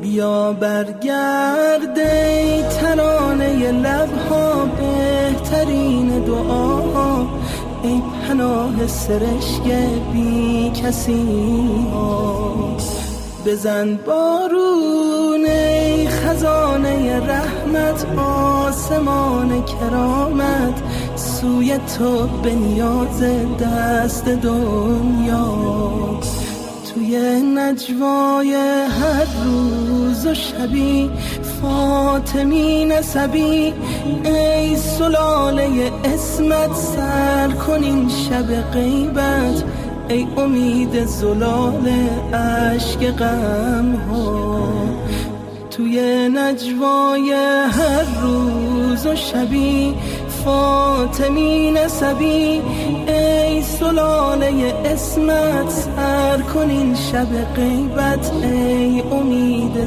بیا برگرد ای ترانه لبها، بهترین دعا ای پناه سرشک بی کسی ها. بزن بارون ای خزانه رحمت، آسمان کرامت سوی تو به نیاز دست دنیا. توی نجوای هر روز و شبی فاطمی نسبی، ای سلاله اسمت سر کن این شب غیبت، ای امید زلال اشک غم ها. توی نجوای هر روز و شبی فاطمی نسبی، ای سلاله اسمت سر کن این شب غیبت، ای امید